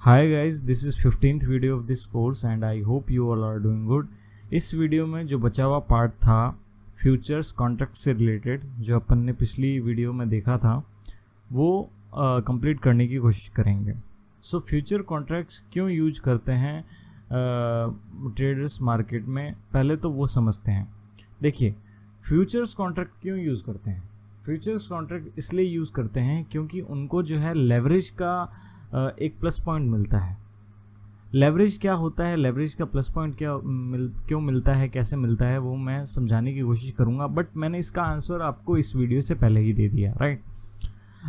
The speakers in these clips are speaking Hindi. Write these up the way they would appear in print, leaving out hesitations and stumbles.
Hi guys, this is 15th video of this course and I hope you all are doing good. इस वीडियो में जो बचा हुआ पार्ट था फ्यूचर्स कॉन्ट्रैक्ट से रिलेटेड, जो अपन ने पिछली वीडियो में देखा था, वो कंप्लीट करने की कोशिश करेंगे। सो फ्यूचर कॉन्ट्रैक्ट्स क्यों यूज करते हैं ट्रेडर्स मार्केट में, पहले तो वो समझते हैं। देखिए, फ्यूचर्स कॉन्ट्रैक्ट क्यों यूज़ करते हैं? फ्यूचर्स कॉन्ट्रैक्ट इसलिए यूज़ करते हैं क्योंकि उनको जो है लेवरेज का एक प्लस पॉइंट मिलता है। लेवरेज क्या होता है, लेवरेज का प्लस पॉइंट क्यों मिलता है, कैसे मिलता है, वो मैं समझाने की कोशिश करूँगा, बट मैंने इसका आंसर आपको इस वीडियो से पहले ही दे दिया, राइट।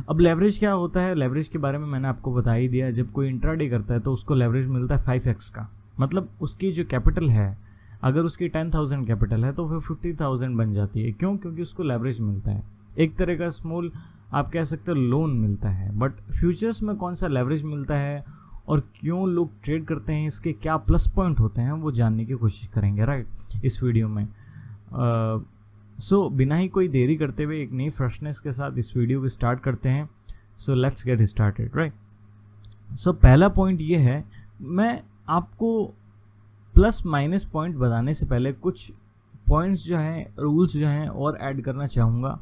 अब लेवरेज क्या होता है, लेवरेज के बारे में मैंने आपको बता ही दिया। जब कोई इंट्राडे करता है तो उसको लेवरेज मिलता है 5x का, मतलब उसकी जो कैपिटल है, अगर उसकी 10,000 कैपिटल है तो फिर 50,000 बन जाती है। क्यों? क्योंकि उसको लेवरेज मिलता है, एक तरह का स्मॉल आप कह सकते हो लोन मिलता है। बट फ्यूचर्स में कौन सा लेवरेज मिलता है और क्यों लोग ट्रेड करते हैं, इसके क्या प्लस पॉइंट होते हैं, वो जानने की कोशिश करेंगे, राइट, इस वीडियो में। सो बिना ही कोई देरी करते हुए एक नई फ्रेशनेस के साथ इस वीडियो को स्टार्ट करते हैं। So let's get started, right. So पहला पॉइंट ये है, मैं आपको प्लस माइनस पॉइंट बताने से पहले कुछ पॉइंट्स जो हैं, रूल्स जो हैं और ऐड करना चाहूँगा।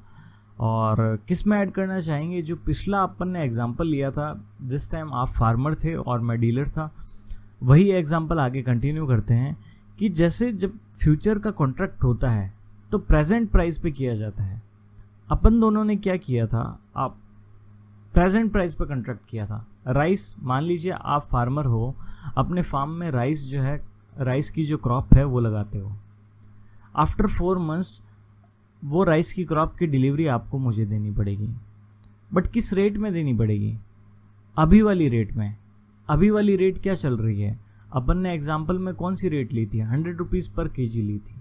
और किस में ऐड करना चाहेंगे? जो पिछला अपन ने एग्जांपल लिया था, जिस टाइम आप फार्मर थे और मैं डीलर था, वही एग्जांपल आगे कंटिन्यू करते हैं कि जैसे जब फ्यूचर का कॉन्ट्रैक्ट होता है तो प्रेजेंट प्राइस पे किया जाता है। अपन दोनों ने क्या किया था, आप प्रेजेंट प्राइस पे कॉन्ट्रैक्ट किया था। राइस, मान लीजिए आप फार्मर हो, अपने फार्म में राइस जो है, राइस की जो क्रॉप है वो लगाते हो। आफ्टर 4 मंथ्स वो राइस की क्रॉप की डिलीवरी आपको मुझे देनी पड़ेगी। बट किस रेट में देनी पड़ेगी? अभी वाली रेट में। अभी वाली रेट क्या चल रही है? अपन ने एग्जाम्पल में कौन सी रेट ली थी? 100 रुपीज़ पर केजी ली थी।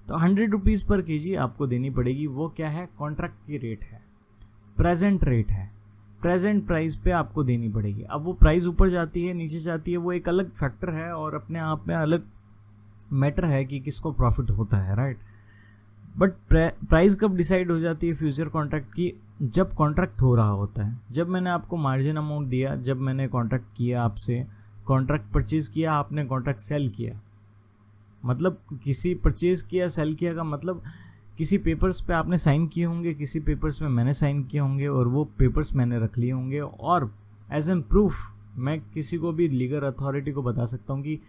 तो 100 रुपीज़ पर केजी आपको देनी पड़ेगी। वो क्या है? कॉन्ट्रैक्ट की रेट है, प्रेजेंट रेट है, प्रेजेंट प्राइस पे आपको देनी पड़ेगी। अब वो प्राइस ऊपर जाती है, नीचे जाती है, वो एक अलग फैक्टर है और अपने आप में अलग मैटर है कि किसको प्रॉफिट होता है, राइट। बट प्राइस कब डिसाइड हो जाती है फ्यूचर कॉन्ट्रैक्ट की? जब कॉन्ट्रैक्ट हो रहा होता है। जब मैंने आपको मार्जिन अमाउंट दिया, जब मैंने कॉन्ट्रैक्ट किया आपसे, कॉन्ट्रैक्ट परचेज किया, आपने कॉन्ट्रैक्ट सेल किया, मतलब किसी परचेज किया, सेल किया का मतलब किसी पेपर्स पे आपने साइन किए होंगे, किसी पेपर्स में मैंने साइन किए होंगे और वो पेपर्स मैंने रख लिए होंगे। और एज एन प्रूफ मैं किसी को भी लीगल अथॉरिटी को बता सकता हूँ कि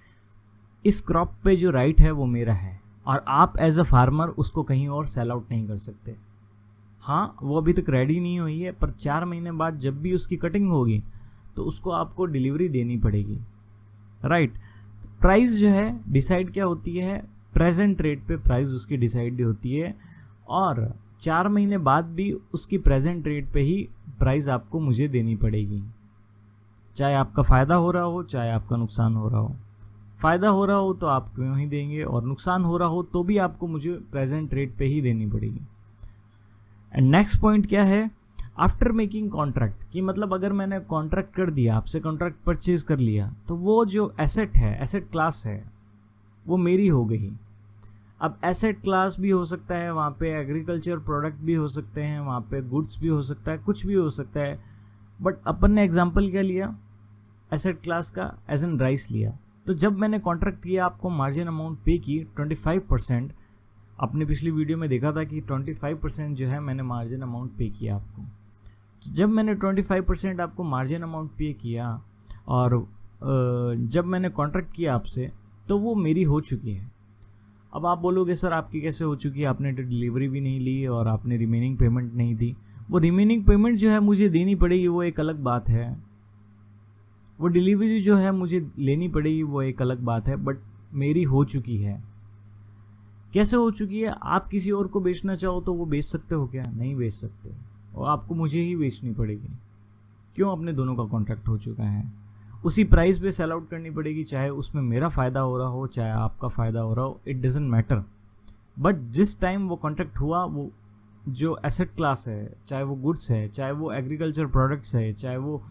इस क्रॉप पे जो राइट है वो मेरा है, और आप एज अ फार्मर उसको कहीं और सेल आउट नहीं कर सकते। हाँ, वो अभी तक रेडी नहीं हुई है, पर 4 महीने बाद जब भी उसकी कटिंग होगी तो उसको आपको डिलीवरी देनी पड़ेगी, राइट। प्राइस जो है डिसाइड क्या होती है? प्रेजेंट रेट पे प्राइस उसकी डिसाइड होती है, और 4 महीने बाद भी उसकी प्रेजेंट रेट पे ही प्राइस आपको मुझे देनी पड़ेगी, चाहे आपका फ़ायदा हो रहा हो, चाहे आपका नुकसान हो रहा हो। फ़ायदा हो रहा हो तो आप क्यों ही देंगे, और नुकसान हो रहा हो तो भी आपको मुझे प्रेजेंट रेट पे ही देनी पड़ेगी। एंड नेक्स्ट पॉइंट क्या है? आफ्टर मेकिंग कॉन्ट्रैक्ट, कि मतलब अगर मैंने कॉन्ट्रैक्ट कर दिया, आपसे कॉन्ट्रैक्ट परचेज कर लिया, तो वो जो एसेट है, एसेट क्लास है, वो मेरी हो गई। अब एसेट क्लास भी हो सकता है, वहाँ पे एग्रीकल्चर प्रोडक्ट भी हो सकते हैं, वहाँ पे गुड्स भी हो सकता है, कुछ भी हो सकता है। बट अपन ने एग्जाम्पल क्या लिया? एसेट क्लास का, एज एन राइस लिया। तो जब मैंने कॉन्ट्रैक्ट किया, आपको मार्जिन अमाउंट पे की 25%, आपने पिछली वीडियो में देखा था कि 25% जो है मैंने मार्जिन अमाउंट पे किया आपको। जब मैंने 25% आपको मार्जिन अमाउंट पे किया और जब मैंने कॉन्ट्रैक्ट किया आपसे, तो वो मेरी हो चुकी है। अब आप बोलोगे सर आपकी कैसे हो चुकी है, आपने तो डिलीवरी भी नहीं ली और आपने रिमेनिंग पेमेंट नहीं दी। वो रिमेनिंग पेमेंट जो है मुझे देनी पड़ेगी, वो एक अलग बात है। वो डिलीवरी जो है मुझे लेनी पड़ेगी, वो एक अलग बात है, बट मेरी हो चुकी है। कैसे हो चुकी है? आप किसी और को बेचना चाहो तो वो बेच सकते हो क्या? नहीं बेच सकते, और आपको मुझे ही बेचनी पड़ेगी। क्यों? अपने दोनों का कॉन्ट्रैक्ट हो चुका है, उसी प्राइस पे सेल आउट करनी पड़ेगी, चाहे उसमें मेरा फ़ायदा हो रहा हो, चाहे आपका फ़ायदा हो रहा हो, इट डजेंट मैटर। बट जिस टाइम वो कॉन्ट्रैक्ट हुआ, वो जो एसेट क्लास है, चाहे वो गुड्स है, चाहे वो एग्रीकल्चर प्रोडक्ट्स है, चाहे वो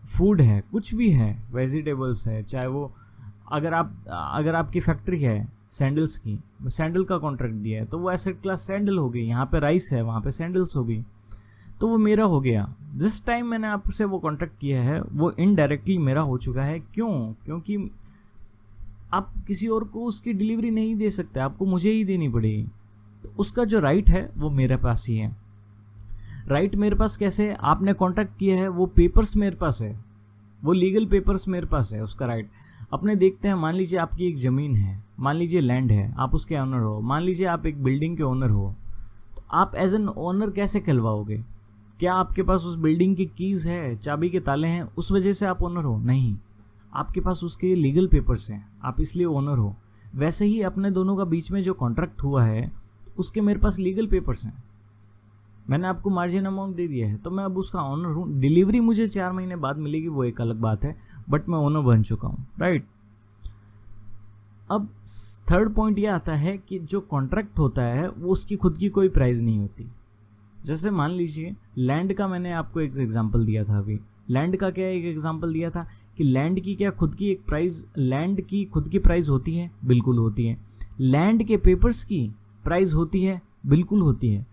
फूड है, कुछ भी है, वेजिटेबल्स है, चाहे वो अगर आपकी फैक्ट्री है सैंडल्स की, सैंडल का कॉन्ट्रैक्ट दिया है, तो वो एसेट क्लास सैंडल हो गई। यहाँ पे राइस है, वहाँ पे सैंडल्स हो गई। तो वो मेरा हो गया। जिस टाइम मैंने आपसे वो कॉन्ट्रैक्ट किया है वो इनडायरेक्टली मेरा हो चुका है। क्यों? क्योंकि आप किसी और को उसकी डिलीवरी नहीं दे सकते, आपको मुझे ही देनी पड़ेगी। तो उसका जो राइट है वो मेरे पास ही है। राइट मेरे पास कैसे है? आपने कॉन्ट्रैक्ट किया है, वो पेपर्स मेरे पास है, वो लीगल पेपर्स मेरे पास है, उसका राइट। अपने देखते हैं, मान लीजिए आपकी एक ज़मीन है, मान लीजिए लैंड है, आप उसके ऑनर हो, मान लीजिए आप एक बिल्डिंग के ओनर हो, तो आप एज एन ओनर कैसे कहलवाओगे? क्या आपके पास उस बिल्डिंग की कीज़ है, चाबी के ताले हैं, उस वजह से आप ओनर हो? नहीं, आपके पास उसके लीगल पेपर्स हैं, आप इसलिए ओनर हो। वैसे ही अपने दोनों का बीच में जो कॉन्ट्रैक्ट हुआ है उसके मेरे पास लीगल पेपर्स हैं, मैंने आपको मार्जिन अमाउंट दे दिया है, तो मैं अब उसका ओनर हूँ। डिलीवरी मुझे 4 महीने बाद मिलेगी, वो एक अलग बात है, बट मैं ओनर बन चुका हूँ, राइट। अब थर्ड पॉइंट ये आता है कि जो कॉन्ट्रैक्ट होता है वो उसकी खुद की कोई प्राइस नहीं होती। जैसे मान लीजिए लैंड का मैंने आपको एक एग्जांपल दिया था, अभी लैंड का क्या एक एग्जांपल दिया था कि लैंड की क्या खुद की एक प्राइस, लैंड की खुद की प्राइस होती है? बिल्कुल होती है। लैंड के पेपर्स की प्राइस होती है? बिल्कुल होती है।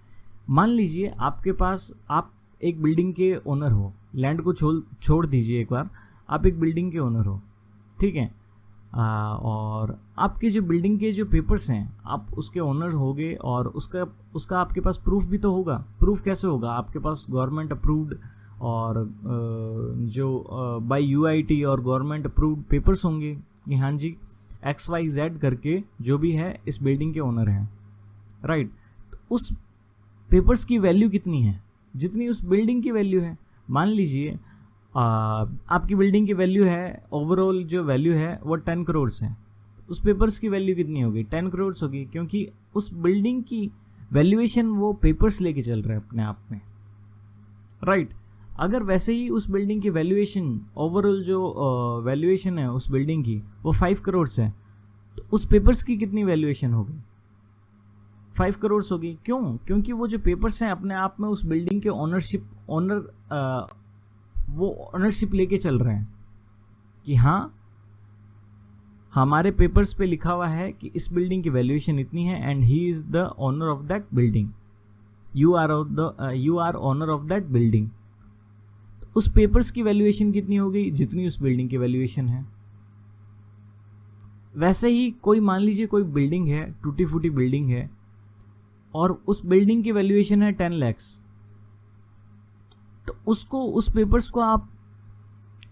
मान लीजिए आपके पास, आप एक बिल्डिंग के ओनर हो, लैंड को छोड़ दीजिए एक बार, आप एक बिल्डिंग के ओनर हो, ठीक है, और आपके जो बिल्डिंग के जो पेपर्स हैं आप उसके ओनर होगे, और उसका आपके पास प्रूफ भी तो होगा। प्रूफ कैसे होगा? आपके पास गवर्नमेंट अप्रूव्ड और जो बाय यूआईटी और गवर्नमेंट अप्रूव्ड पेपर्स होंगे कि हाँ जी XYZ करके जो भी है इस बिल्डिंग के ओनर हैं, राइट। तो उस पेपर्स की वैल्यू कितनी है? जितनी उस बिल्डिंग की वैल्यू है। मान लीजिए आपकी बिल्डिंग की वैल्यू है, ओवरऑल जो वैल्यू है वो 10 करोड़ है, उस पेपर्स की वैल्यू कितनी होगी? 10 करोड़ होगी, क्योंकि उस बिल्डिंग की वैल्यूएशन वो पेपर्स लेके चल रहे हैं अपने आप में, राइट। अगर वैसे ही उस बिल्डिंग की वैल्यूएशन, ओवरऑल जो वैल्यूएशन है उस बिल्डिंग की वो 5 करोड़ है, तो उस पेपर्स की कितनी वैल्यूएशन होगी? 5 करोड़ होगी। क्यों? क्योंकि वो जो पेपर्स हैं अपने आप में उस बिल्डिंग के वो ऑनरशिप लेके चल रहे हैं कि हाँ, हमारे पेपर्स पे लिखा हुआ है कि इस बिल्डिंग की वैल्यूएशन इतनी है and he is the owner of that building, you are owner of that building. उस पेपर्स की वैल्यूएशन कितनी हो गई? जितनी उस बिल्डिंग की वैल्यूएशन है। वैसे ही कोई, मान लीजिए कोई बिल्डिंग है, टूटी फूटी बिल्डिंग है, और उस बिल्डिंग की वैल्यूएशन है 10 लाख, तो उसको, उस पेपर्स को आप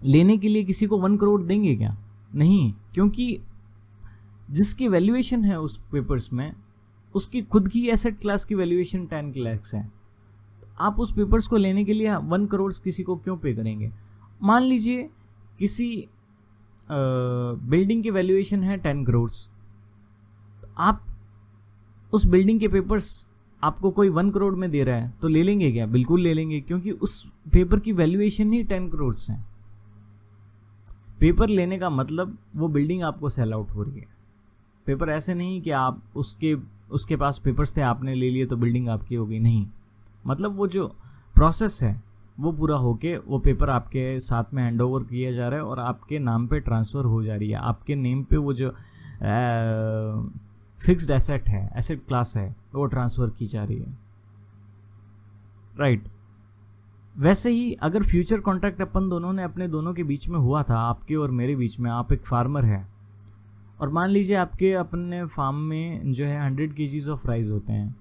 लेने के लिए किसी को 1 करोड़ देंगे क्या? नहीं, क्योंकि जिसकी वैल्यूएशन है उस पेपर्स में उसकी खुद की एसेट क्लास की वैल्यूएशन 10 लाख है। आप उस पेपर्स को लेने के लिए 1 करोड़ किसी को क्यों पे करेंगे? मान लीजिए किसी बिल्डिंग की वैल्यूएशन है 10 करोड़, आप उस बिल्डिंग के पेपर्स आपको कोई 1 करोड़ में दे रहा है तो ले लेंगे क्या? बिल्कुल ले लेंगे, क्योंकि उस पेपर की वैल्यूएशन ही 10 करोड़ है। पेपर लेने का मतलब वो बिल्डिंग आपको सेल आउट हो रही है। पेपर ऐसे नहीं कि आप उसके पास पेपर्स थे, आपने ले लिए तो बिल्डिंग आपकी हो गई, नहीं। मतलब वो जो प्रोसेस है वो पूरा होके वो पेपर आपके साथ में हैंड ओवर किया जा रहा है और आपके नाम पे ट्रांसफ़र हो जा रही है। आपके नेम पे वो जो फिक्स्ड एसेट है, एसेट क्लास है, वो ट्रांसफ़र की जा रही है, राइट। वैसे ही अगर फ्यूचर कॉन्ट्रैक्ट अपन दोनों ने अपने दोनों के बीच में हुआ था, आपके और मेरे बीच में, आप एक फार्मर है और मान लीजिए आपके अपने फार्म में जो है 100 kgs ऑफ राइस होते हैं,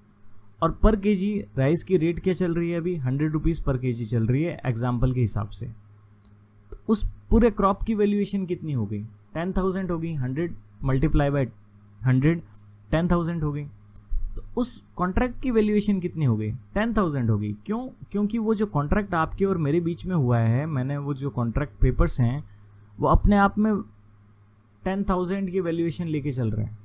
और पर केजी राइस की रेट क्या चल रही है अभी? 100 रुपीज़ पर केजी चल रही है एग्जाम्पल के हिसाब से। तो उस पूरे क्रॉप की वैल्यूएशन कितनी हो गई? 10,000 हो गई। 100 मल्टीप्लाई बाय 100 10,000 हो गई। तो उस कॉन्ट्रैक्ट की वैल्यूएशन कितनी हो गई? 10,000 हो गई। क्यों? क्योंकि वो जो कॉन्ट्रैक्ट आपके और मेरे बीच में हुआ है, मैंने वो जो कॉन्ट्रैक्ट पेपर्स हैं वो अपने आप में 10,000 की वैल्यूएशन लेके चल रहे हैं।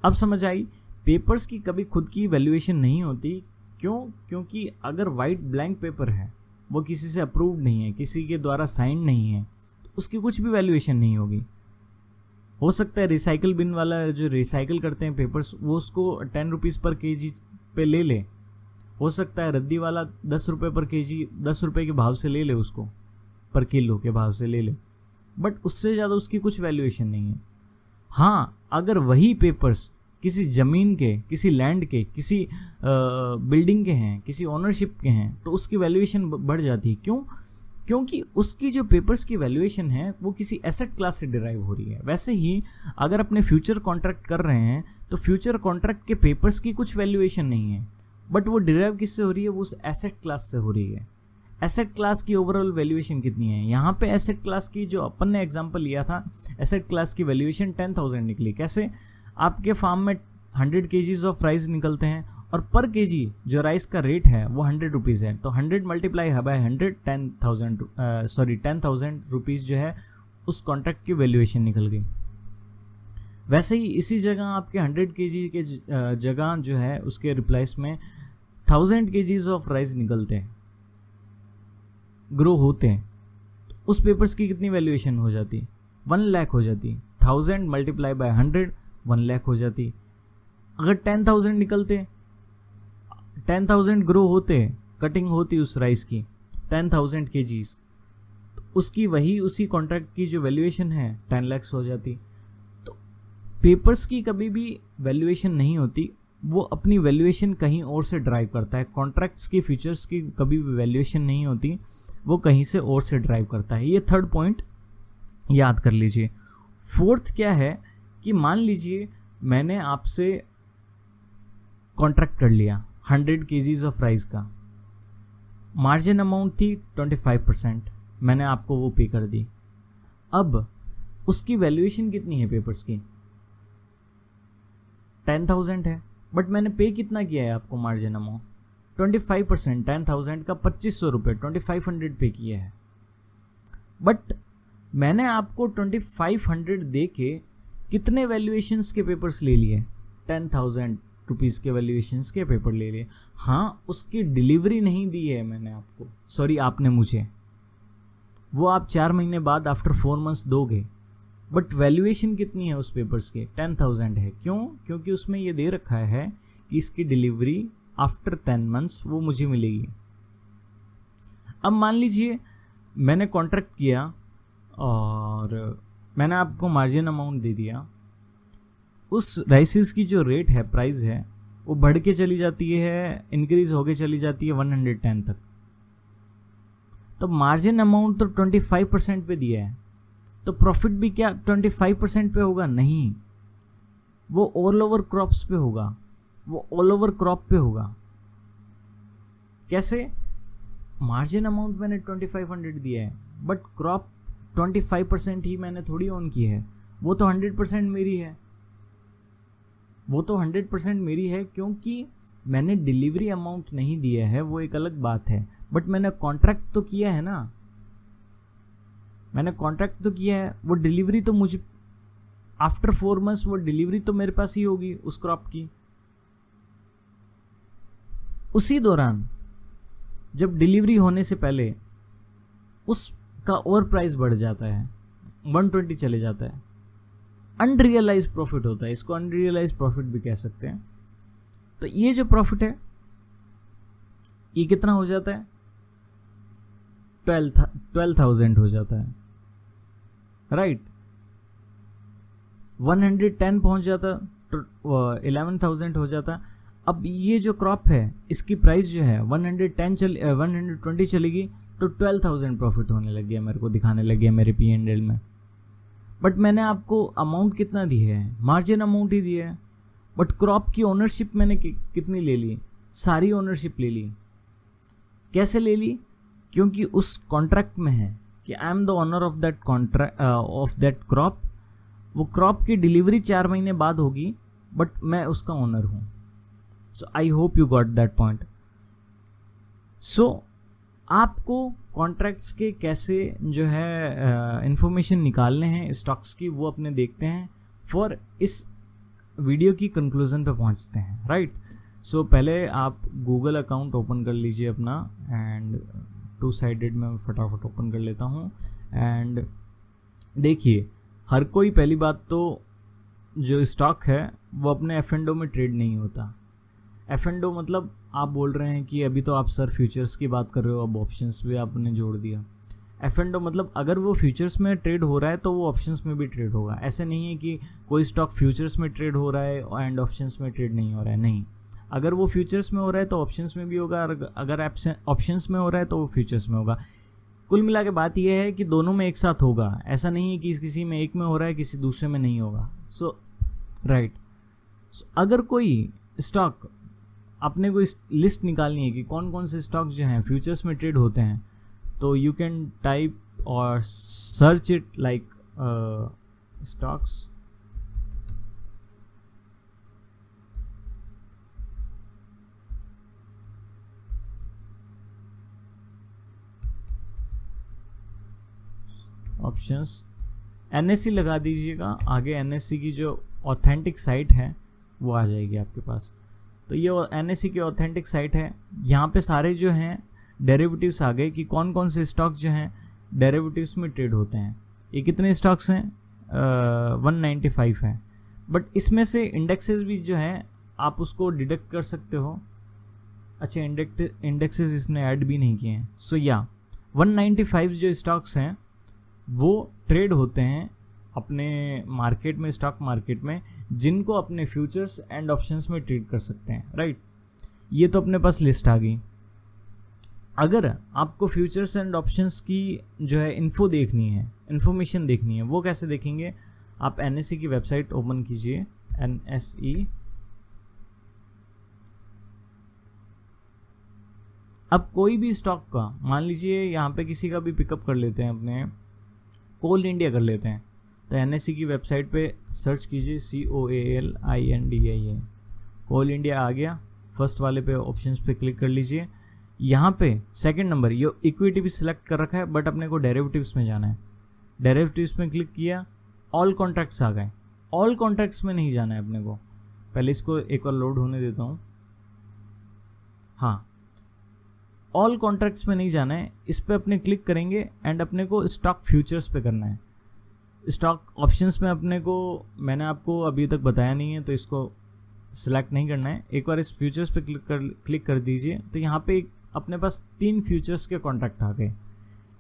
अब समझ आई? पेपर्स की कभी खुद की वैल्यूएशन नहीं होती। क्यों? क्योंकि अगर वाइट ब्लैंक पेपर है, वो किसी से अप्रूव्ड नहीं है, किसी के द्वारा साइन नहीं है, तो उसकी कुछ भी वैल्यूएशन नहीं होगी। हो सकता है रिसाइकल बिन वाला जो रिसाइकल करते हैं पेपर्स, वो उसको 10 रुपीज़ पर केजी पे ले ले। हो सकता है रद्दी वाला 10 रुपये पर केजी, 10 रुपये के भाव से ले ले, उसको पर किलो के भाव से ले ले, बट उससे ज़्यादा उसकी कुछ वैल्यूएशन नहीं है। हाँ, अगर वही पेपर्स किसी ज़मीन के, किसी लैंड के, किसी बिल्डिंग के हैं, किसी ओनरशिप के हैं, तो उसकी वैल्यूएशन बढ़ जाती है। क्यों? क्योंकि उसकी जो पेपर्स की वैल्यूएशन है वो किसी एसेट क्लास से डिराइव हो रही है। वैसे ही अगर अपने फ्यूचर कॉन्ट्रैक्ट कर रहे हैं तो फ्यूचर कॉन्ट्रैक्ट के पेपर्स की कुछ वैल्यूएशन नहीं है, बट वो डिराइव किससे हो रही है? वो उस एसेट क्लास से हो रही है। एसेट क्लास की ओवरऑल वैल्यूएशन कितनी है? यहाँ पे एसेट क्लास की जो अपन ने एग्जांपल लिया था, एसेट क्लास की वैल्यूएशन 10,000 निकली। कैसे? आपके फार्म में 100 kgs ऑफ राइस निकलते हैं और पर केजी जो राइस का रेट है वो 100 रुपीज़ है, तो 100 मल्टीप्लाई बाय 100 10,000 रुपीज़ जो है उस कॉन्ट्रैक्ट की वैल्यूएशन निकल गई। वैसे ही इसी जगह आपके 100 kg के जगह जो है उसके रिप्लेस में 1000 kgs ऑफ राइस निकलते हैं, ग्रो होते हैं, तो उस पेपर्स की कितनी वैल्यूएशन हो जाती? 1 लाख हो जाती। 1000 मल्टीप्लाई बाय 100 1 लाख हो जाती। अगर 10,000 निकलते, 10,000 ग्रो होते, कटिंग होती उस राइस की 10,000 kgs, तो उसकी वही उसी कॉन्ट्रैक्ट की जो वैल्यूएशन है 10 lakhs हो जाती। तो पेपर्स की कभी भी वैल्यूएशन नहीं होती, वो अपनी वैल्यूएशन कहीं और से ड्राइव करता है। कॉन्ट्रैक्ट्स की, फीचर्स की कभी भी वैल्यूएशन नहीं होती, वो कहीं से और से ड्राइव करता है। ये थर्ड पॉइंट याद कर लीजिए। फोर्थ क्या है कि मान लीजिए मैंने आपसे कॉन्ट्रैक्ट कर लिया 100 kgs ऑफ राइस का, मार्जिन अमाउंट थी 25%, मैंने आपको वो पे कर दी। अब उसकी वैल्यूएशन कितनी है पेपर्स की? 10,000 है, बट मैंने पे कितना किया है आपको? मार्जिन अमाउंट 25%, 10,000 का 2500 रुपये, 2500 पे किया है। बट मैंने आपको 2500 दे के कितने वैल्यूएशंस के पेपर्स ले लिए? 10,000 रुपीज़ के वैल्यूएशंस के पेपर ले लिए। हाँ, उसकी डिलीवरी नहीं दी है मैंने आपको, सॉरी आपने मुझे, वो आप 4 महीने बाद आफ्टर 4 months दोगे, बट वैल्यूएशन कितनी है उस पेपर्स की? 10,000 है। क्यों? क्योंकि उसमें ये दे रखा है कि इसकी डिलीवरी आफ्टर 10 months वो मुझे मिलेगी। अब मान लीजिए मैंने कॉन्ट्रैक्ट किया और मैंने आपको मार्जिन अमाउंट दे दिया, उस राइसेस की जो रेट है, प्राइस है, वो बढ़ के चली जाती है, इंक्रीज होके चली जाती है 110 तक। तो मार्जिन अमाउंट तो 25% पे दिया है, तो प्रॉफिट भी क्या 25% पे होगा? नहीं, वो ऑल ओवर क्रॉप्स पे होगा, वो ऑल ओवर क्रॉप पे होगा। कैसे? मार्जिन अमाउंट मैंने 2500 दिया है, बट क्रॉप 25% ही मैंने थोड़ी ओन की है, वो तो 100% मेरी है, वो तो 100% मेरी है, क्योंकि मैंने डिलीवरी अमाउंट नहीं दिया है, वो एक अलग बात है, बट मैंने कॉन्ट्रैक्ट तो किया है ना, मैंने कॉन्ट्रैक्ट तो किया है। वो डिलीवरी तो मुझे आफ्टर 4 months वो डिलीवरी तो मेरे पास ही होगी उस क्रॉप की। उसी दौरान जब डिलीवरी होने से पहले उसका और प्राइस बढ़ जाता है, 120 चले जाता है, अनरियलाइज प्रॉफिट होता है, इसको अनरियलाइज प्रॉफिट भी कह सकते हैं। तो ये जो प्रॉफिट है ये कितना हो जाता है? 12,000 हो जाता है, राइट। 110 पहुंच जाता तो 11,000 हो जाता। अब ये जो क्रॉप है इसकी प्राइस जो है 120 चलेगी, तो 12,000 प्रॉफिट होने लग गया, मेरे को दिखाने लग गया मेरे P&L में। बट मैंने आपको अमाउंट कितना दी है? मार्जिन अमाउंट ही दिया है, बट क्रॉप की ओनरशिप मैंने कितनी ले ली? सारी ओनरशिप ले ली। कैसे ले ली? क्योंकि उस कॉन्ट्रैक्ट में है कि I am the owner of that contract of that crop. वो क्रॉप की डिलीवरी 4 महीने बाद होगी, बट मैं उसका ओनर हूँ। So I hope you got that point. सो आपको कॉन्ट्रैक्ट्स के कैसे जो है इंफॉर्मेशन निकालने हैं स्टॉक्स की, वो अपने देखते हैं। फॉर इस वीडियो की कंक्लूजन पे पहुंचते हैं, राइट। सो पहले आप गूगल अकाउंट ओपन कर लीजिए अपना, एंड 2 साइडेड में फटाफट ओपन कर लेता हूँ। एंड देखिए, हर कोई, पहली बात तो जो स्टॉक है वो अपने F&O में ट्रेड नहीं होता। F&O मतलब आप बोल रहे हैं कि अभी तो आप सर फ्यूचर्स की बात कर रहे हो, अब ऑप्शंस भी आपने जोड़ दिया। F&O मतलब अगर वो फ्यूचर्स में ट्रेड हो रहा है तो वो ऑप्शंस में भी ट्रेड होगा। ऐसे नहीं है कि कोई स्टॉक फ्यूचर्स में ट्रेड हो रहा है एंड ऑप्शंस में ट्रेड नहीं हो रहा है, नहीं। अगर वो फ्यूचर्स में हो रहा है तो ऑप्शंस में भी होगा, अगर ऑप्शंस में हो रहा है तो वो फ्यूचर्स में होगा। कुल मिला के बात यह है कि दोनों में एक साथ होगा, ऐसा नहीं है कि किसी में एक में हो रहा है किसी दूसरे में नहीं होगा। सो राइट, अगर कोई स्टॉक, अपने को इस लिस्ट निकालनी है कि कौन कौन से स्टॉक जो हैं फ्यूचर्स में ट्रेड होते हैं, तो यू कैन टाइप और search it like stocks. Options NSE लगा दीजिएगा, आगे NSE की जो ऑथेंटिक साइट है वो आ जाएगी आपके पास। तो ये NSE की ऑथेंटिक साइट है, यहाँ पे सारे जो हैं डेरिवेटिव्स आ गए कि कौन कौन से स्टॉक जो हैं डेरिवेटिव्स में ट्रेड होते हैं। ये कितने स्टॉक्स हैं? 195 हैं, बट इसमें से इंडेक्सेस भी जो हैं आप उसको डिडक्ट कर सकते हो। अच्छा, इंडेक्सेस इसने ऐड भी नहीं किए हैं। सो या 195 जो स्टॉक्स हैं वो ट्रेड होते हैं अपने मार्केट में, स्टॉक मार्केट में, जिनको अपने फ्यूचर्स एंड ऑप्शंस में ट्रेड कर सकते हैं, राइट। ये तो अपने पास लिस्ट आ गई। अगर आपको फ्यूचर्स एंड ऑप्शंस की जो है इन्फो देखनी है, इन्फॉर्मेशन देखनी है, वो कैसे देखेंगे? आप NSE की वेबसाइट ओपन कीजिए, NSE। अब कोई भी स्टॉक का, मान लीजिए यहाँ पे किसी का भी पिकअप कर लेते हैं, अपने कोल इंडिया कर लेते हैं, तो NSE की वेबसाइट पे सर्च कीजिए COALINDIA, कोल इंडिया आ गया। फर्स्ट वाले पे ऑप्शंस पे क्लिक कर लीजिए। यहाँ पे सेकंड नंबर ये इक्विटी भी सिलेक्ट कर रखा है, बट अपने को डेरिवेटिव्स में जाना है। डेरिवेटिव्स में क्लिक किया, ऑल कॉन्ट्रैक्ट्स आ गए। ऑल कॉन्ट्रैक्ट्स में नहीं जाना है अपने को, पहले इसको एक और लोड होने देता हूँ। हाँ, ऑल कॉन्ट्रैक्ट्स में नहीं जाना है, इस पर अपने क्लिक करेंगे एंड अपने को स्टॉक फ्यूचर्स पे करना है। स्टॉक ऑप्शंस में अपने को, मैंने आपको अभी तक बताया नहीं है तो इसको सिलेक्ट नहीं करना है। एक बार इस फ्यूचर्स पे क्लिक कर दीजिए, तो यहाँ पे अपने पास 3 फ्यूचर्स के कॉन्ट्रैक्ट आ गए।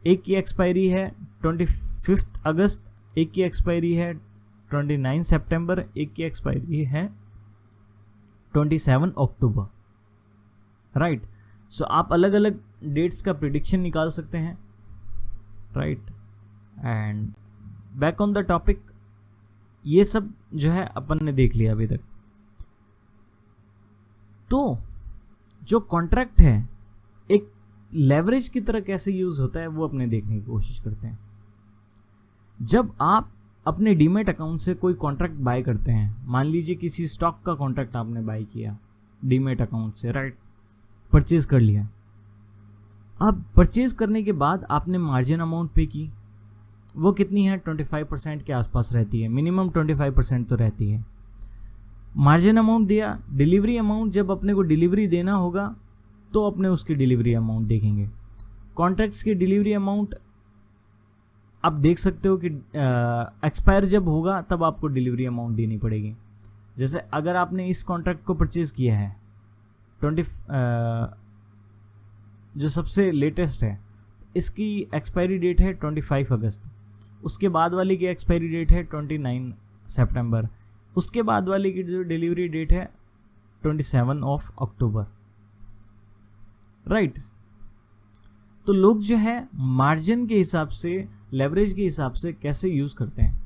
एक की एक्सपायरी है 25 अगस्त, एक की एक्सपायरी है 29 सितंबर, एक की एक्सपायरी है 27 अक्टूबर, राइट। सो आप अलग अलग डेट्स का प्रिडिक्शन निकाल सकते हैं, right. And back on the topic, ये सब जो है अपन ने देख लिया अभी तक। तो जो कॉन्ट्रैक्ट है एक लेवरेज की तरह कैसे यूज होता है वो अपने देखने की कोशिश करते हैं। जब आप अपने डीमेट अकाउंट से कोई कॉन्ट्रैक्ट बाय करते हैं, मान लीजिए किसी स्टॉक का कॉन्ट्रैक्ट आपने बाय किया डीमेट अकाउंट से, राइट, परचेज कर लिया। अब परचेज करने के बाद आपने मार्जिन अमाउंट पे की, वो कितनी है? 25% के आसपास रहती है, मिनिमम 25% तो रहती है। मार्जिन अमाउंट दिया, डिलीवरी अमाउंट जब अपने को डिलीवरी देना होगा तो अपने उसकी डिलीवरी अमाउंट देखेंगे। कॉन्ट्रैक्ट्स की डिलीवरी अमाउंट आप देख सकते हो कि एक्सपायर जब होगा तब आपको डिलीवरी अमाउंट देनी पड़ेगी। जैसे अगर आपने इस कॉन्ट्रैक्ट को परचेज किया है 20 जो सबसे लेटेस्ट है, इसकी एक्सपायरी डेट है 25 अगस्त, उसके बाद वाली की एक्सपायरी डेट है 29 सितंबर, उसके बाद वाली की जो डिलीवरी डेट है 27 अक्टूबर, राइट। तो लोग जो है मार्जिन के हिसाब से, लेवरेज के हिसाब से कैसे यूज़ करते हैं।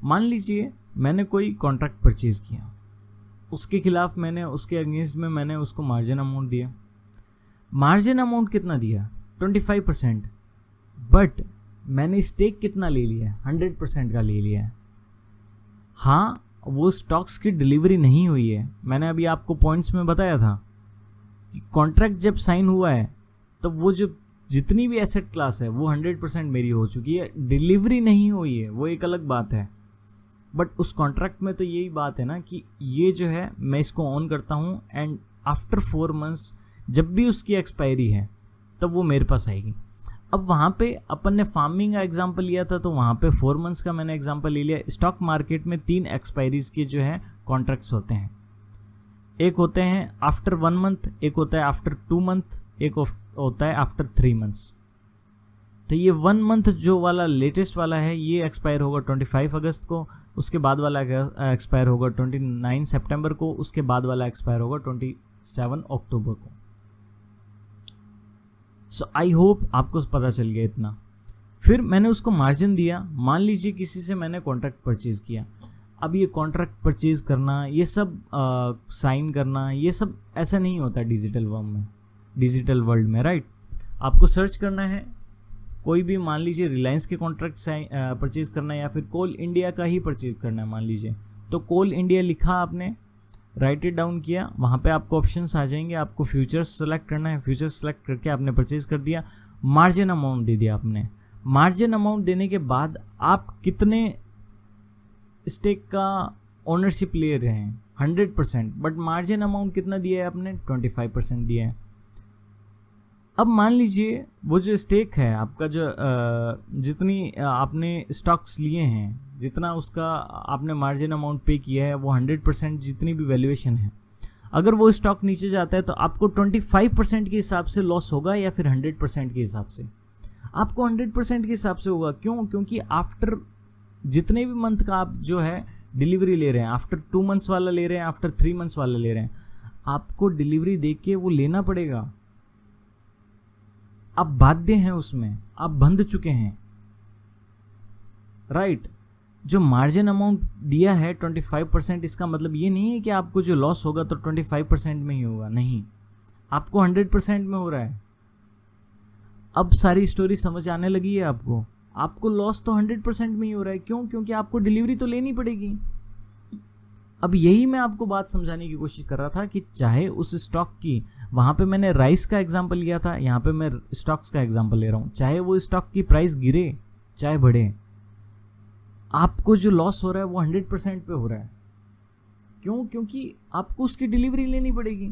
मान लीजिए मैंने कोई कॉन्ट्रैक्ट परचेज किया, उसके खिलाफ मैंने, उसके अगेंस्ट में मैंने उसको मार्जिन अमाउंट दिया। मार्जिन अमाउंट कितना दिया? 25%, बट मैंने स्टेक कितना ले लिया? 100% का ले लिया है। हाँ, वो स्टॉक्स की डिलीवरी नहीं हुई है। मैंने अभी आपको पॉइंट्स में बताया था कि कॉन्ट्रैक्ट जब साइन हुआ है तो वो जो जितनी भी एसेट क्लास है वो 100% मेरी हो चुकी है, डिलीवरी नहीं हुई है, वो एक अलग बात है। बट उस कॉन्ट्रैक्ट में तो यही बात है ना कि ये जो है मैं इसको ऑन करता हूँ एंड आफ्टर 4 मंथ्स जब भी उसकी एक्सपायरी है तब वो मेरे पास आएगी। अब वहाँ पे अपन ने फार्मिंग का एग्जांपल लिया था तो वहाँ पे 4 मंथ्स का मैंने एग्जांपल ले लिया। स्टॉक मार्केट में 3 एक्सपायरीज के जो है कॉन्ट्रैक्ट्स होते हैं। एक होते हैं आफ्टर 1 मंथ, एक होता है आफ्टर 2 मंथ, एक होता है आफ्टर 3 मंथ्स। तो ये 1 मंथ जो वाला लेटेस्ट वाला है ये एक्सपायर होगा 25 अगस्त को, उसके बाद वाला एक्सपायर होगा 29 सितंबर को, उसके बाद वाला एक्सपायर होगा 27 अक्टूबर को। सो आई होप आपको पता चल गया इतना। फिर मैंने उसको मार्जिन दिया। मान लीजिए किसी से मैंने कॉन्ट्रैक्ट परचेज किया। अब ये कॉन्ट्रैक्ट परचेज करना, ये सब साइन करना, ये सब ऐसा नहीं होता डिजिटल वर्ल्ड में, राइट। आपको सर्च करना है, कोई भी मान लीजिए रिलायंस के कॉन्ट्रैक्ट परचेज करना है या फिर कोल इंडिया का ही परचेज करना है मान लीजिए, तो कोल इंडिया लिखा आपने, राइट इट डाउन किया, वहाँ पे आपको ऑप्शंस आ जाएंगे, आपको फ्यूचर्स सेलेक्ट करना है, फ्यूचर्स सेलेक्ट करके आपने परचेज कर दिया, मार्जिन अमाउंट दे दिया आपने। मार्जिन अमाउंट देने के बाद आप कितने स्टेक का ओनरशिप ले रहे हैं, 100%, बट मार्जिन अमाउंट कितना दिया है आपने, 25% दिया है। अब मान लीजिए वो जो स्टेक है आपका, जो जितनी आपने स्टॉक्स लिए हैं, जितना उसका आपने मार्जिन अमाउंट पे किया है, वो 100% जितनी भी वैल्यूएशन है, अगर वो स्टॉक नीचे जाता है तो आपको 25% के हिसाब से लॉस होगा या फिर 100% के हिसाब से? आपको 100% के हिसाब से होगा। क्यों? क्योंकि आफ्टर जितने भी मंथ का आप जो है डिलीवरी ले रहे हैं, आफ्टर 2 मंथ्स वाला ले रहे हैं, आफ्टर 3 मंथ्स वाला ले रहे हैं, आपको डिलीवरी देख के वो लेना पड़ेगा। आप बाध्य हैं उसमें, आप बंध चुके हैं, राइट। जो मार्जिन अमाउंट दिया है 25%, इसका मतलब ये नहीं है कि आपको जो लॉस होगा तो 25% में ही होगा, नहीं, आपको 100% में हो रहा है। अब सारी स्टोरी समझ आने लगी है आपको? आपको लॉस तो 100% में ही हो रहा है। क्यों? क्योंकि आपको डिलीवरी तो लेनी पड़ेगी। अब यही मैं आपको बात समझाने की कोशिश कर रहा था कि चाहे उस स्टॉक की, वहाँ पे मैंने राइस का एग्जांपल लिया था, यहाँ पे मैं स्टॉक्स का एग्जांपल ले रहा हूँ, चाहे वो स्टॉक की प्राइस गिरे चाहे बढ़े, आपको जो लॉस हो रहा है वो 100% पे हो रहा है। क्यों? क्योंकि आपको उसकी डिलीवरी लेनी पड़ेगी।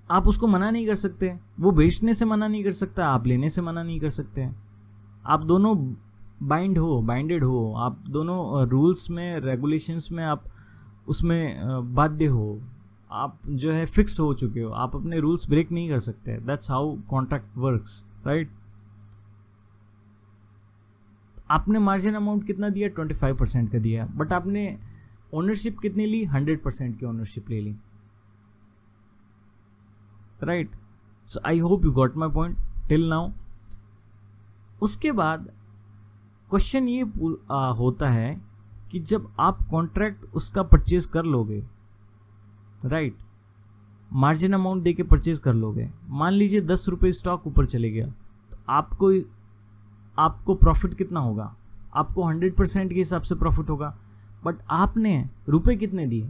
आप उसको मना नहीं कर सकते, वो बेचने से मना नहीं कर सकता, आप लेने से मना नहीं कर सकते। आप दोनों बाइंडेड हो, आप दोनों रूल्स में, रेगुलेशंस में आप उसमें बाध्य हो, आप जो है फिक्स हो चुके हो, आप अपने रूल्स ब्रेक नहीं कर सकते। That's how contract works, right. आपने मार्जिन अमाउंट कितना दिया? 25% का दिया, बट आपने ओनरशिप कितनी ली? 100% की ओनरशिप ले ली, right. So I hope you got my point till now. उसके बाद क्वेश्चन ये होता है कि जब आप कॉन्ट्रैक्ट उसका परचेज कर लोगे, राइट, मार्जिन अमाउंट देके परचेज कर लोगे, मान लीजिए 10 रुपये स्टॉक ऊपर चले गया, तो आपको प्रॉफिट कितना होगा? आपको 100% के हिसाब से प्रॉफिट होगा, बट आपने रुपए कितने दिए?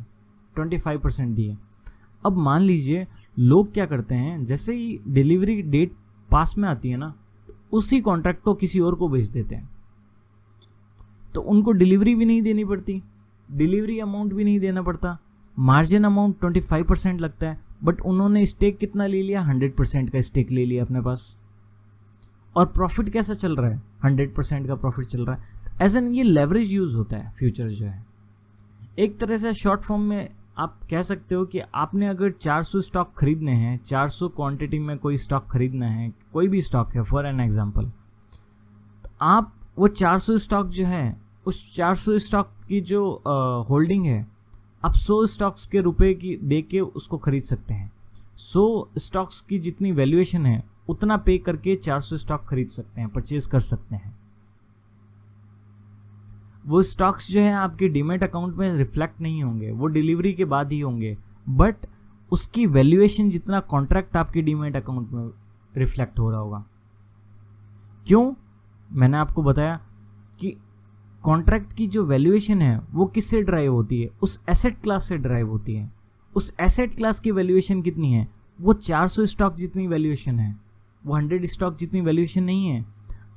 25% दिए। अब मान लीजिए लोग क्या करते हैं, जैसे ही डिलीवरी डेट पास में आती है ना, उसी कॉन्ट्रैक्ट को किसी और को बेच देते हैं, तो उनको डिलीवरी भी नहीं देनी पड़ती, डिलीवरी अमाउंट भी नहीं देना पड़ता, मार्जिन अमाउंट 25% लगता है, बट उन्होंने स्टेक कितना ले लिया? 100% का स्टेक ले लिया अपने पास। और प्रॉफिट कैसा चल रहा है? 100% का प्रॉफिट चल रहा है। एज एन ये लेवरेज यूज होता है फ्यूचर जो है। एक तरह से शॉर्ट फॉर्म में आप कह सकते हो कि आपने अगर 400 स्टॉक खरीदने हैं, 400 क्वांटिटी में कोई स्टॉक खरीदना है, कोई भी स्टॉक है फॉर एन एग्जांपल, तो आप वो 400 स्टॉक जो है, उस 400 स्टॉक की जो होल्डिंग है, आप 100 स्टॉक्स के रुपए की दे के उसको खरीद सकते हैं। 100 स्टॉक्स की जितनी वैल्यूएशन है उतना पे करके 400 स्टॉक खरीद सकते हैं, परचेज कर सकते हैं। वो स्टॉक्स जो है आपके डीमैट अकाउंट में रिफ्लेक्ट नहीं होंगे, वो डिलीवरी के बाद ही होंगे, बट उसकी वैल्यूएशन जितना कॉन्ट्रैक्ट आपके डीमैट अकाउंट में रिफ्लेक्ट हो रहा होगा। क्यों? मैंने आपको बताया कि कॉन्ट्रैक्ट की जो वैल्यूएशन है वो किससे ड्राइव होती है? उस एसेट क्लास से ड्राइव होती है। उस एसेट क्लास की वैल्यूएशन कितनी है? वो 400 स्टॉक जितनी वैल्यूएशन है, वो 100 स्टॉक जितनी वैल्यूएशन नहीं है।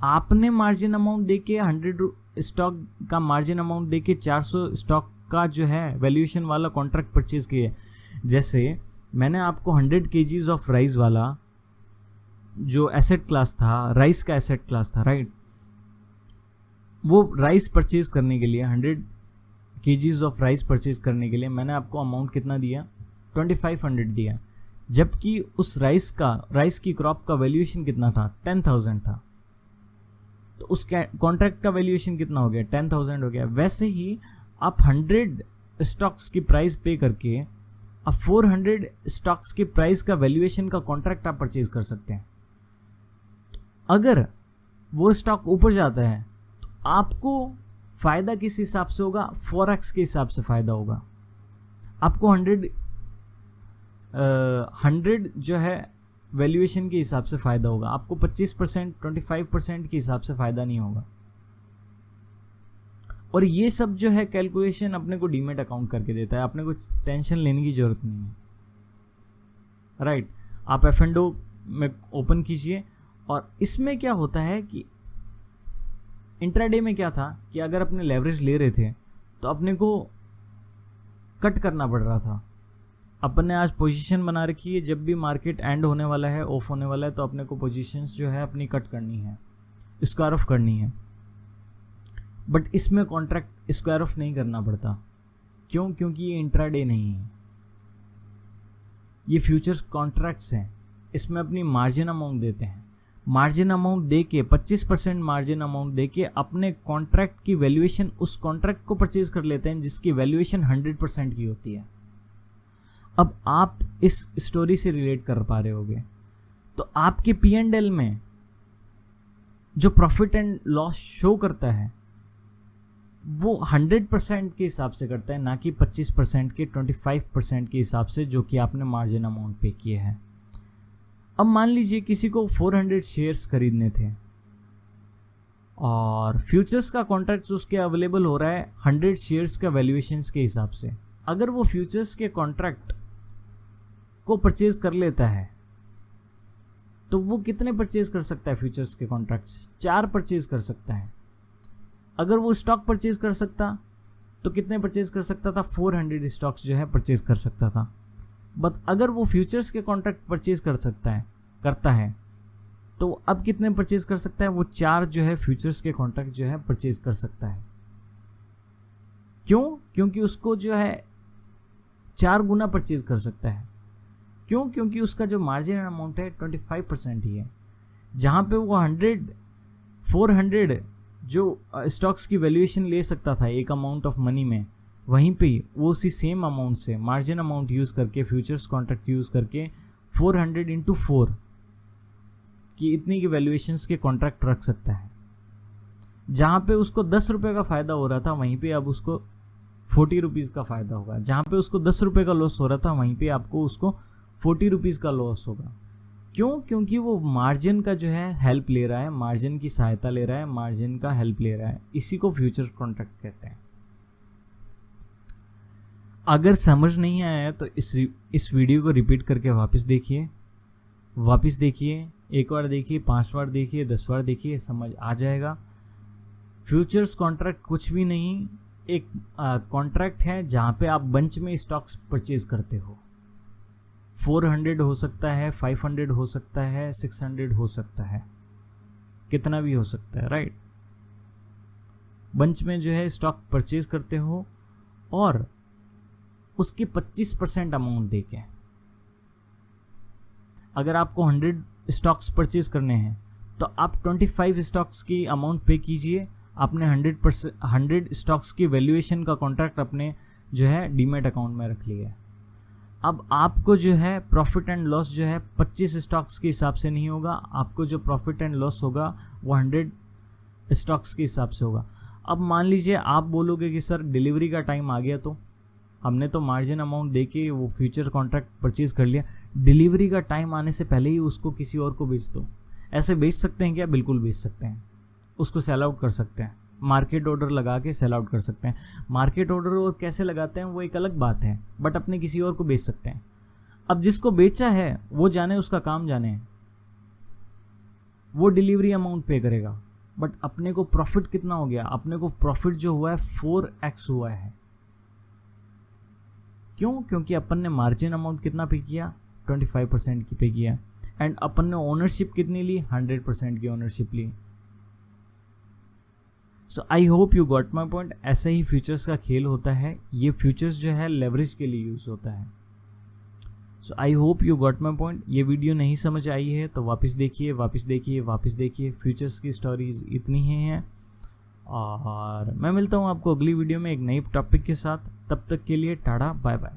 आपने मार्जिन अमाउंट देके 100 स्टॉक का मार्जिन अमाउंट देके 400 स्टॉक का जो है वैल्यूएशन वाला कॉन्ट्रैक्ट परचेज किया। जैसे मैंने आपको 100 kgs ऑफ राइस वाला जो एसेट क्लास था, राइस का एसेट क्लास था, राइट, वो राइस परचेज करने के लिए 100 kgs ऑफ राइस परचेज करने के लिए मैंने आपको अमाउंट कितना दिया? 2500 दिया। जबकि उस राइस की क्रॉप का वैल्यूएशन कितना था, 10,000 था, तो उस कॉन्ट्रैक्ट का वैल्यूएशन कितना हो गया, 10,000 हो गया। वैसे ही आप 100 स्टॉक्स की प्राइस पे करके अब 400 स्टॉक्स के प्राइस का वैल्यूएशन का कॉन्ट्रैक्ट आप परचेज कर सकते हैं। अगर वो स्टॉक ऊपर जाता है तो आपको फायदा किस हिसाब से होगा, फॉरेक्स के हिसाब से फायदा होगा। आपको 100 जो है वैल्यूएशन के हिसाब से फायदा होगा, आपको 25%, 25% के हिसाब से फायदा नहीं होगा। और ये सब जो है कैलकुलेशन अपने को डीमेट अकाउंट करके देता है, अपने को टेंशन लेने की जरूरत नहीं है, राइट। आप F&O में ओपन कीजिए, और इसमें क्या होता है कि इंट्राडे में क्या था कि अगर अपने लेवरेज ले रहे थे तो अपने को कट करना पड़ रहा था। अपन ने आज पोजीशन बना रखी है, जब भी मार्केट एंड होने वाला है, ऑफ होने वाला है, तो अपने को पोजीशंस जो है अपनी कट करनी है, स्क्वायर ऑफ करनी है। बट इसमें कॉन्ट्रैक्ट स्क्वायर ऑफ नहीं करना पड़ता। क्यों? क्योंकि ये इंट्राडे नहीं है, ये फ्यूचर्स कॉन्ट्रैक्ट्स हैं। इसमें अपनी मार्जिन अमाउंट देते हैं, मार्जिन अमाउंट दे के 25% मार्जिन अमाउंट दे के अपने कॉन्ट्रैक्ट की वैल्यूएशन, उस कॉन्ट्रैक्ट को परचेज कर लेते हैं जिसकी वैल्यूएशन 100% की होती है। अब आप इस स्टोरी से रिलेट कर पा रहे होगे, तो आपके P&L में जो प्रॉफिट एंड लॉस शो करता है वो 100% के हिसाब से करता है, ना कि 25% के, 25% के हिसाब से जो कि आपने मार्जिन अमाउंट पे किए हैं। अब मान लीजिए किसी को 400 शेयर्स खरीदने थे और फ्यूचर्स का कॉन्ट्रैक्ट उसके अवेलेबल हो रहा है 100 शेयर्स का वैल्यूएशंस के हिसाब से। अगर वो फ्यूचर्स के कॉन्ट्रैक्ट को परचेज कर लेता है तो वो कितने परचेज कर सकता है फ्यूचर्स के कॉन्ट्रैक्ट्स? 4 परचेज कर सकता है। अगर वो स्टॉक परचेज कर सकता तो कितने परचेज कर सकता था? 400 स्टॉक्स जो है परचेज कर सकता था। बट अगर वो फ्यूचर्स के कॉन्ट्रैक्ट परचेज करता है तो अब कितने परचेज कर सकता है? वो 4 जो है फ्यूचर्स के कॉन्ट्रैक्ट जो है परचेज कर सकता है। क्यों? क्योंकि उसको जो है 4 गुना परचेज कर सकता है। क्यों? क्योंकि उसका जो मार्जिन अमाउंट है 25% ही है। जहां पे वो 400 जो स्टॉक्स की वैल्यूएशन ले सकता था एक अमाउंट ऑफ मनी में, वहीं पे वो उसी सेम अमाउंट से मार्जिन अमाउंट यूज करके, फ्यूचर्स कॉन्ट्रैक्ट यूज करके 400 into 4 की इतनी की वैल्यूएशंस के कॉन्ट्रैक्ट रख सकता है। जहां पे उसको 10 रुपए का फायदा हो रहा था वहीं पे अब उसको 40 रुपीज का फायदा होगा। जहां पे उसको 10 रुपए का लॉस हो रहा था वहीं पे आपको उसको 40 रुपीज का लॉस होगा। क्यों? क्योंकि वो मार्जिन का जो है हेल्प ले रहा है, मार्जिन की सहायता ले रहा है, मार्जिन का हेल्प ले रहा है। इसी को फ्यूचर कॉन्ट्रैक्ट कहते हैं। अगर समझ नहीं आया तो इस वीडियो को रिपीट करके वापस देखिए, एक बार देखिए, 5 बार देखिए, 10 बार देखिए, समझ आ जाएगा। फ्यूचर्स कॉन्ट्रैक्ट कुछ भी नहीं, एक कॉन्ट्रैक्ट है जहां पे आप बंच में स्टॉक्स परचेज करते हो। 400 हो सकता है, 500 हो सकता है, 600 हो सकता है, कितना भी हो सकता है, राइट। बंच में जो है स्टॉक परचेज करते हो और उसके 25% अमाउंट देके। अगर आपको 100 स्टॉक्स परचेज करने हैं तो आप 25 स्टॉक्स की अमाउंट पे कीजिए। आपने 100 स्टॉक्स की वैल्यूएशन का कॉन्ट्रैक्ट अपने जो है डीमेट अकाउंट में रख लिया। अब आपको जो है प्रॉफिट एंड लॉस जो है 25 स्टॉक्स के हिसाब से नहीं होगा, आपको जो प्रॉफिट एंड लॉस होगा वो 100 स्टॉक्स के हिसाब से होगा। अब मान लीजिए आप बोलोगे कि सर डिलीवरी का टाइम आ गया, तो हमने तो मार्जिन अमाउंट देके वो फ्यूचर कॉन्ट्रैक्ट परचेज कर लिया, डिलीवरी का टाइम आने से पहले ही उसको किसी और को बेच दो। ऐसे बेच सकते हैं क्या? बिल्कुल बेच सकते हैं। उसको सेल आउट कर सकते हैं, मार्केट ऑर्डर लगा के सेल आउट कर सकते हैं। मार्केट ऑर्डर और कैसे लगाते हैं वो एक अलग बात है, बट अपने किसी और को बेच सकते हैं। अब जिसको बेचा है वो जाने, उसका काम जाने, वो डिलीवरी अमाउंट पे करेगा। बट अपने को प्रॉफिट कितना हो गया? अपने को प्रॉफिट जो हुआ है 4x हुआ है। क्यों? क्योंकि अपन ने मार्जिन अमाउंट कितना पे किया? 25% की पे किया। एंड अपन ने ओनरशिप कितनी ली? 100% की ओनरशिप ली। So I hope you got my point. ऐसे ही फ्यूचर्स का खेल होता है। ये फ्यूचर्स जो है लेवरेज के लिए यूज होता है। So I hope you got my point. ये वीडियो नहीं समझ आई है तो वापस देखिए, वापस देखिए, वापस देखिए। फ्यूचर्स की स्टोरीज इतनी ही हैं और मैं मिलता हूँ आपको अगली वीडियो में एक नई टॉपिक के साथ। तब तक के लिए टाटा, बाय बाय।